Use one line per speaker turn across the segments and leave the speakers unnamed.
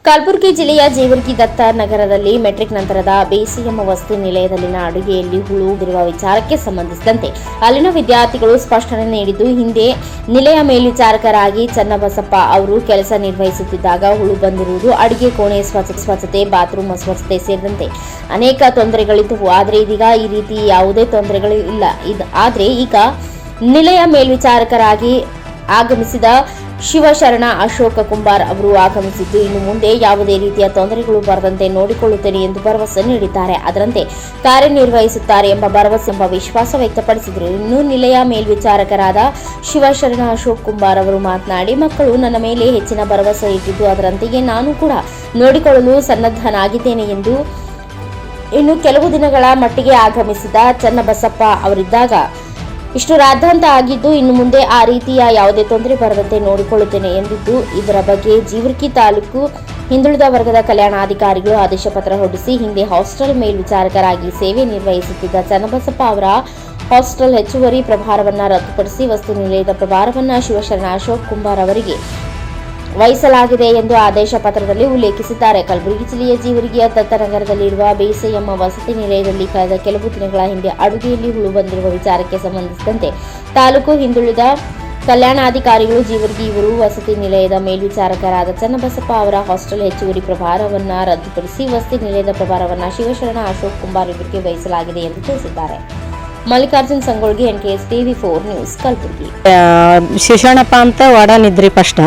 ಕಲಬುರಗಿ ಜಿಲ್ಲೆಯ ಜೇವರ್ಗಿ ದತ್ತ ನಗರದಲ್ಲಿ ಮೆಟ್ರಿಕ್ ನಂತರದ ಬಿಸಿಎಂ ವಸತಿ ನಿಲಯದಲ್ಲಿನ ಅಡುಗೆಯಲ್ಲಿ ಹುಳು ಬಿರುವ ವಿಚಾರಕ್ಕೆ ಸಂಬಂಧಿಸಿದಂತೆ ಅಲ್ಲಿನ ವಿದ್ಯಾರ್ಥಿಗಳು ಸ್ಪಷ್ಟನೆ ನೀಡಿದ್ದು, ಹಿಂದೆ ನಿಲಯ ಮೇಲ್ವಿಚಾರಕರಾಗಿ ಚನ್ನಬಸಪ್ಪ ಅವರು ಕೆಲಸ ನಿರ್ವಹಿಸುತ್ತಿದ್ದಾಗ ಹುಳು ಬಂದಿರುವುದು, ಅಡುಗೆ ಕೋಣೆ ಸ್ವಚ್ಛತೆ, ಬಾತ್ರೂಮ್ ಅಸ್ವಚ್ಛತೆ ಸೇರಿದಂತೆ ಅನೇಕ ತೊಂದರೆಗಳಿದ್ದವು. ಆದರೆ ಇದೀಗ ಈ ರೀತಿ ಯಾವುದೇ ತೊಂದರೆಗಳು ಇಲ್ಲ. ಆದರೆ ಈಗ ನಿಲಯ ಮೇಲ್ವಿಚಾರಕರಾಗಿ ಆಗಮಿಸಿದ ಶಿವಶರಣ ಅಶೋಕ್ ಕುಂಬಾರ್ ಅವರು ಆಗಮಿಸಿದ್ದು, ಇನ್ನು ಮುಂದೆ ಯಾವುದೇ ರೀತಿಯ ತೊಂದರೆಗಳು ಬರದಂತೆ ನೋಡಿಕೊಳ್ಳುತ್ತೇನೆ ಎಂದು ಭರವಸೆ ನೀಡಿದ್ದಾರೆ. ಅದರಂತೆ ಕಾರ್ಯನಿರ್ವಹಿಸುತ್ತಾರೆ ಎಂಬ ವಿಶ್ವಾಸ ವ್ಯಕ್ತಪಡಿಸಿದರು. ಇನ್ನು ನಿಲಯ ಮೇಲ್ವಿಚಾರಕರಾದ ಶಿವಶರಣ ಅಶೋಕ್ ಕುಂಬಾರ್ ಅವರು ಮಾತನಾಡಿ, ಮಕ್ಕಳು ನನ್ನ ಮೇಲೆ ಹೆಚ್ಚಿನ ಭರವಸೆ ಇಟ್ಟಿದ್ದು, ಅದರಂತೆಯೇ ನಾನು ಕೂಡ ನೋಡಿಕೊಳ್ಳಲು ಸನ್ನದ್ಧನಾಗಿದ್ದೇನೆ ಎಂದು. ಇನ್ನು ಕೆಲವು ದಿನಗಳ ಮಟ್ಟಿಗೆ ಆಗಮಿಸಿದ ಚನ್ನಬಸಪ್ಪ ಅವರಿದ್ದಾಗ ಇಷ್ಟು ರಾದ್ಧಾಂತ ಆಗಿದ್ದು, ಇನ್ನು ಮುಂದೆ ಆ ರೀತಿಯ ಯಾವುದೇ ತೊಂದರೆ ಬರದಂತೆ ನೋಡಿಕೊಳ್ಳುತ್ತೇನೆ ಎಂದಿದ್ದು. ಇದರ ಬಗ್ಗೆ ಜೇವರ್ಗಿ ತಾಲೂಕು ಹಿಂದುಳಿದ ವರ್ಗದ ಕಲ್ಯಾಣಾಧಿಕಾರಿಗಳು ಆದೇಶ ಪತ್ರ ಹೊರಡಿಸಿ, ಹಿಂದೆ ಹಾಸ್ಟೆಲ್ ಮೇಲ್ವಿಚಾರಕರಾಗಿ ಸೇವೆ ನಿರ್ವಹಿಸುತ್ತಿದ್ದ ಚನ್ನಬಸಪ್ಪ ಅವರ ಹಾಸ್ಟೆಲ್ ಹೆಚ್ಚುವರಿ ಪ್ರಭಾರವನ್ನು ರದ್ದುಪಡಿಸಿ ವಸತಿ ನಿಲಯದ ಪ್ರಭಾರವನ್ನು ಶಿವಶರಣ ಅಶೋಕ್ ಕುಂಬಾರ್ ಅವರಿಗೆ ವಹಿಸಲಾಗಿದೆ ಎಂದು ಆದೇಶ ಪತ್ರದಲ್ಲಿ ಉಲ್ಲೇಖಿಸಿದ್ದಾರೆ. ಕಲಬುರಗಿ ಜಿಲ್ಲೆಯ ಜೇವರ್ಗಿಯ ದತ್ತನಗರದಲ್ಲಿರುವ ಬಿಸಿಎಂ ವಸತಿ ನಿಲಯದಲ್ಲಿ ಕಳೆದ ಕೆಲವು ದಿನಗಳ ಹಿಂದೆ ಅಡುಗೆಯಲ್ಲಿ ಹುಳು ಬಂದಿರುವ ವಿಚಾರಕ್ಕೆ ಸಂಬಂಧಿಸಿದಂತೆ ತಾಲೂಕು ಹಿಂದುಳಿದ ಕಲ್ಯಾಣಾಧಿಕಾರಿಗಳು ಜೇವರ್ಗಿ ಇವರು ವಸತಿ ನಿಲಯದ ಮೇಲ್ವಿಚಾರಕರಾದ ಚನ್ನಬಸಪ್ಪ ಅವರ ಹಾಸ್ಟೆಲ್ ಹೆಚ್ಚುವರಿ ಪ್ರಭಾರವನ್ನು ರದ್ದುಪಡಿಸಿ ವಸತಿ ನಿಲಯದ ಪ್ರಭಾರವನ್ನು ಶಿವಶರಣ ಅಶೋಕ್ ಕುಂಬಾರ್ ಇವರಿಗೆ ವಹಿಸಲಾಗಿದೆ ಎಂದು ತಿಳಿಸಿದ್ದಾರೆ. Mallikarjun Sangolgi, NKS TV4 news, Kalaburagi.
Shivasharanappa ಅಂತ ವಾರ್ಡನ್ ಇದ್ರಿ. ಫಸ್ಟ್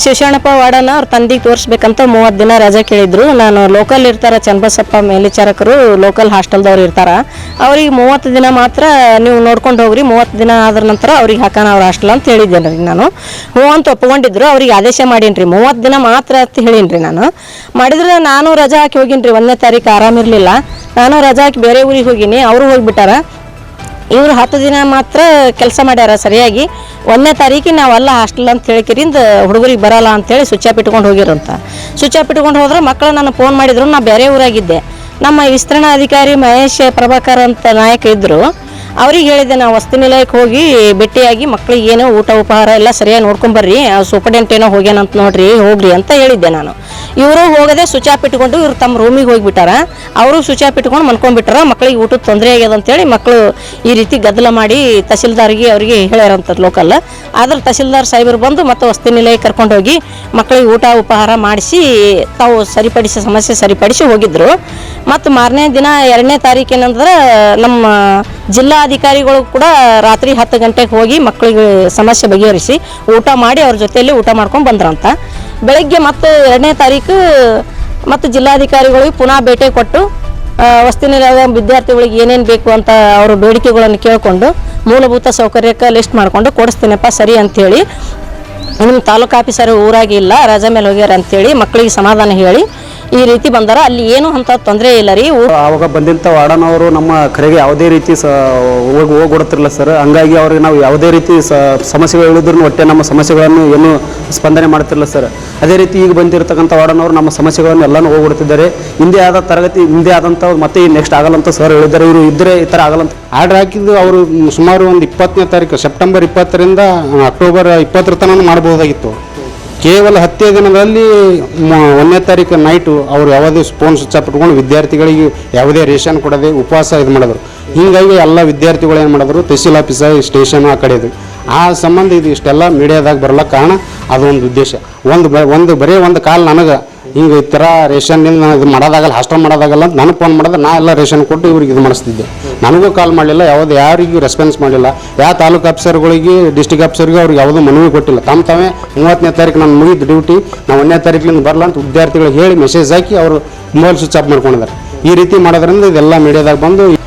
ಶಿವಶರಣಪ್ಪ ವಾರ್ಡನ್ ಅವ್ರ ತಂದೆಗೆ ತೋರಿಸ್ಬೇಕಂತ 30 ದಿನ ರಜೆ ಕೇಳಿದ್ರು. ನಾನು ಲೋಕಲ್ ಇರ್ತಾರ, ಚನ್ನಬಸಪ್ಪ ಮೇಲ್ವಿಚಾರಕರು ಲೋಕಲ್ ಹಾಸ್ಟೆಲ್ದವ್ರು ಇರ್ತಾರ, ಅವ್ರಿಗೆ 30 ದಿನ ಮಾತ್ರ ನೀವು ನೋಡ್ಕೊಂಡು ಹೋಗ್ರಿ, 30 ದಿನ ಆದ ನಂತರ ಅವ್ರಿಗೆ ಹಾಕೋಣ ಅವ್ರ ಹಾಸ್ಟೆಲ್ ಅಂತ ಹೇಳಿದ್ದೇನೆ ರೀ. ನಾನು ಹ್ಞೂ ಅಂತ ಒಪ್ಕೊಂಡಿದ್ರು. ಅವ್ರಿಗೆ ಆದೇಶ ಮಾಡೀನಿ ರೀ, 30 ದಿನ ಮಾತ್ರ ಅಂತ ಹೇಳೀನಿ ರೀ. ನಾನು ಮಾಡಿದ್ರೆ ನಾನು ರಜಾ ಹಾಕಿ ಹೋಗಿನಿ ರೀ. 1ನೇ ತಾರೀಕು ಆರಾಮಿರಲಿಲ್ಲ, ನಾನು ರಜಾ ಹಾಕಿ ಬೇರೆ ಊರಿಗೆ ಹೋಗಿನಿ, ಅವರು ಹೋಗಿಬಿಟ್ಟಾರ. ಇವರು 10 ದಿನ ಮಾತ್ರ ಕೆಲಸ ಮಾಡ್ಯಾರ ಸರಿಯಾಗಿ. 1ನೇ ತಾರೀಕಿಗೆ ನಾವೆಲ್ಲ ಹಾಸ್ಟೆಲ್ ಅಂತ ಹೇಳಿಕಿರಿಂದ ಹುಡುಗರಿಗೆ ಬರಲ್ಲ ಅಂತೇಳಿ ಸ್ವಿಚ್ ಆಫ್ ಇಟ್ಕೊಂಡು ಹೋಗಿರಂತ. ಸ್ವಿಚ್ ಆಫ್ ಇಟ್ಕೊಂಡು ಹೋದ್ರೆ ಮಕ್ಕಳು ನಾನು ಫೋನ್ ಮಾಡಿದ್ರು. ನಾ ಬೇರೆ ಊರಾಗಿದ್ದೆ. ನಮ್ಮ ವಿಸ್ತರಣಾಧಿಕಾರಿ ಮಹೇಶ್ ಪ್ರಭಾಕರ್ ಅಂತ ನಾಯಕ ಇದ್ದರು. ಅವ್ರಿಗೆ ಹೇಳಿದ್ದೆ, ನಾವು ವಸತಿ ನಿಲಯಕ್ಕೆ ಹೋಗಿ ಭೇಟಿಯಾಗಿ ಮಕ್ಳಿಗೆ ಏನೋ ಊಟ ಉಪಹಾರ ಎಲ್ಲ ಸರಿಯಾಗಿ ನೋಡ್ಕೊಂಬರ್ರಿ, ಸೂಪರ್ಡೆಂಟ್ ಏನೋ ಹೋಗ್ಯಾನಂತ ನೋಡ್ರಿ, ಹೋಗ್ರಿ ಅಂತ ಹೇಳಿದ್ದೆ ನಾನು. ಇವರು ಹೋಗದೆ ಸ್ವಿಚ್ ಆಫ್ ಇಟ್ಕೊಂಡು ಇವ್ರು ತಮ್ಮ ರೂಮಿಗೆ ಹೋಗಿಬಿಟ್ಟಾರ. ಅವರು ಸ್ವಿಚ್ ಆಫ್ ಇಟ್ಕೊಂಡು ಮಲ್ಕೊಂಡ್ಬಿಟ್ಟಾರ. ಮಕ್ಳಿಗೆ ಊಟದ ತೊಂದರೆ ಆಗ್ಯದ ಅಂತೇಳಿ ಮಕ್ಕಳು ಈ ರೀತಿ ಗದ್ದಲ ಮಾಡಿ ತಹಸೀಲ್ದಾರ್ಗೆ ಅವರಿಗೆ ಹೇಳ್ಯಾರಂತ ಲೋಕಲ್. ಆದ್ರೆ ತಹಸೀಲ್ದಾರ್ ಸಾಹೇಬರು ಬಂದು ಮತ್ತೆ ವಸತಿ ನಿಲಯಕ್ಕೆ ಕರ್ಕೊಂಡೋಗಿ ಮಕ್ಕಳಿಗೆ ಊಟ ಉಪಹಾರ ಮಾಡಿಸಿ ತಾವು ಸಮಸ್ಯೆ ಸರಿಪಡಿಸಿ ಹೋಗಿದ್ರು. ಮತ್ತು ಮಾರನೇ ದಿನ 2ನೇ ತಾರೀಕು ಏನಂದ್ರೆ ನಮ್ಮ ಜಿಲ್ಲಾಧಿಕಾರಿಗಳು ಕೂಡ ರಾತ್ರಿ 10 ಗಂಟೆಗೆ ಹೋಗಿ ಮಕ್ಕಳಿಗೆ ಸಮಸ್ಯೆ ಬಗೆಹರಿಸಿ ಊಟ ಮಾಡಿ ಅವ್ರ ಜೊತೆಯಲ್ಲಿ ಊಟ ಮಾಡ್ಕೊಂಡು ಬಂದ್ರಂತ. ಬೆಳಗ್ಗೆ ಮತ್ತು 2ನೇ ತಾರೀಕು ಮತ್ತು ಜಿಲ್ಲಾಧಿಕಾರಿಗಳಿಗೆ ಪುನಃ ಭೇಟಿ ಕೊಟ್ಟು ವಸತಿ ನಿಲಯದ ವಿದ್ಯಾರ್ಥಿಗಳಿಗೆ ಏನೇನು ಬೇಕು ಅಂತ ಅವರು ಬೇಡಿಕೆಗಳನ್ನು ಕೇಳಿಕೊಂಡು ಮೂಲಭೂತ ಸೌಕರ್ಯಕ್ಕೆ ಲಿಸ್ಟ್ ಮಾಡಿಕೊಂಡು ಕೊಡಿಸ್ತೀನಪ್ಪ ಸರಿ ಅಂಥೇಳಿ. ನಿಮ್ಮ ತಾಲೂಕು ಆಫೀಸರ್ ಊರಾಗಿಲ್ಲ, ರಜೆ ಮೇಲೆ ಹೋಗ್ಯಾರ ಅಂತೇಳಿ ಮಕ್ಕಳಿಗೆ ಸಮಾಧಾನ ಹೇಳಿ ಈ ರೀತಿ ಬಂದಾರ. ಅಲ್ಲಿ ಏನು ಅಂತ ತೊಂದರೆ ಇಲ್ಲ ರೀ.
ಆವಾಗ ಬಂದಂಥ ವಾರ್ಡನ್ ಅವರು ನಮ್ಮ ಕರೆಗೆ ಯಾವುದೇ ರೀತಿ ಹೋಗ್ಬಿಡ್ತಿರಲ್ಲ ಸರ್. ಹಂಗಾಗಿ ಅವ್ರಿಗೆ ನಾವು ಯಾವುದೇ ರೀತಿ ಸಮಸ್ಯೆಗಳು ಹೇಳಿದ್ರು ಒಟ್ಟೆ ನಮ್ಮ ಸಮಸ್ಯೆಗಳನ್ನು ಏನು ಸ್ಪಂದನೆ ಮಾಡ್ತಿರಲ್ಲ ಸರ್. ಅದೇ ರೀತಿ ಈಗ ಬಂದಿರತಕ್ಕಂಥ ವಾರ್ಡನ್ ಅವರು ನಮ್ಮ ಸಮಸ್ಯೆಗಳನ್ನು ಎಲ್ಲನೂ ಹೋಗ್ಬಿಡ್ತಿದ್ದಾರೆ. ಹಿಂದೆ ಆದ ತರಗತಿ ಹಿಂದೆ ಆದಂಥ ಮತ್ತೆ ನೆಕ್ಸ್ಟ್ ಆಗಲ್ಲಂತ ಸರ್ ಹೇಳಿದ್ದಾರೆ. ಇವರು ಇದ್ದರೆ ಈ ಥರ ಆಗಲ್ಲಂತ
ಆರ್ಡರ್ ಹಾಕಿದ್ದು ಅವರು ಸುಮಾರು ಒಂದು 20ನೇ ತಾರೀಕು ಸೆಪ್ಟೆಂಬರ್ 20ರಿಂದ ಅಕ್ಟೋಬರ್ 20 ತನಕ ಮಾಡ್ಬೋದಾಗಿತ್ತು. ಕೇವಲ 10 ದಿನಗಳಲ್ಲಿ 1ನೇ ತಾರೀಕು ನೈಟು ಅವರು ಯಾವುದೇ ಫೋನ್ ಸ್ವಿಚ್ ಆಫ್ ಇಟ್ಕೊಂಡು ವಿದ್ಯಾರ್ಥಿಗಳಿಗೆ ಯಾವುದೇ ರೇಷನ್ ಕೊಡದೆ ಉಪವಾಸ ಇದು ಮಾಡಿದ್ರು. ಹೀಗಾಗಿ ಎಲ್ಲ ವಿದ್ಯಾರ್ಥಿಗಳು ಏನು ಮಾಡಿದ್ರು, ತಹಸೀಲ್ ಆಫೀಸ ಸ್ಟೇಷನ್ ಆ ಕಡೆ ಇದು ಆ ಸಂಬಂಧ ಇದು ಇಷ್ಟೆಲ್ಲ ಮೀಡಿಯಾದಾಗ ಬರಲ್ಲ ಕಾರಣ ಅದೊಂದು ಉದ್ದೇಶ. ಬರೀ ಒಂದು ಕಾಲ್ ನನಗೆ ಹಿಂಗೆ ಈ ಥರ ರೇಷನ್ನಿಂದ ಇದು ಮಾಡೋದಾಗಲ್ಲ, ಹಾಸ್ಟೆಲ್ ಮಾಡೋದಾಗಲ್ಲ ಅಂತ ನನಗೆ ಫೋನ್ ಮಾಡಿದ್ರೆ ನಾ ಎಲ್ಲ ರೇಷನ್ ಕೊಟ್ಟು ಇವ್ರಿಗೆ ಇದು ಮಾಡಿಸ್ತಿದ್ದೆ. ನನಗೂ ಕಾಲ್ ಮಾಡಲಿಲ್ಲ, ಯಾರಿಗೂ ರೆಸ್ಪಾನ್ಸ್ ಮಾಡಲಿಲ್ಲ. ಯಾವ ತಾಲೂಕು ಆಫೀಸರ್ಗಳಿಗೆ ಡಿಸ್ಟಿಕ್ ಆಫೀಸರ್ಗೆ ಅವ್ರಿಗೆ ಯಾವುದೂ ಮನವಿ ಕೊಟ್ಟಿಲ್ಲ. ತಾವೇ 30ನೇ ತಾರೀಕು ನಾನು ಮುಗಿದು ಡ್ಯೂಟಿ, ನಾವು 1ನೇ ತಾರೀಕಿನಿಂದ ಬರಲ್ಲ ಅಂತ ವಿದ್ಯಾರ್ಥಿಗಳಿಗೆ ಹೇಳಿ ಮೆಸೇಜ್ ಹಾಕಿ ಅವರು ಮೊಬೈಲ್ ಸ್ವಿಚ್ ಆಫ್ ಮಾಡ್ಕೊಂಡಿದ್ದಾರೆ. ಈ ರೀತಿ ಮಾಡೋದ್ರಿಂದ ಇದೆಲ್ಲ ಮೀಡಿಯಾದಾಗ ಬಂದು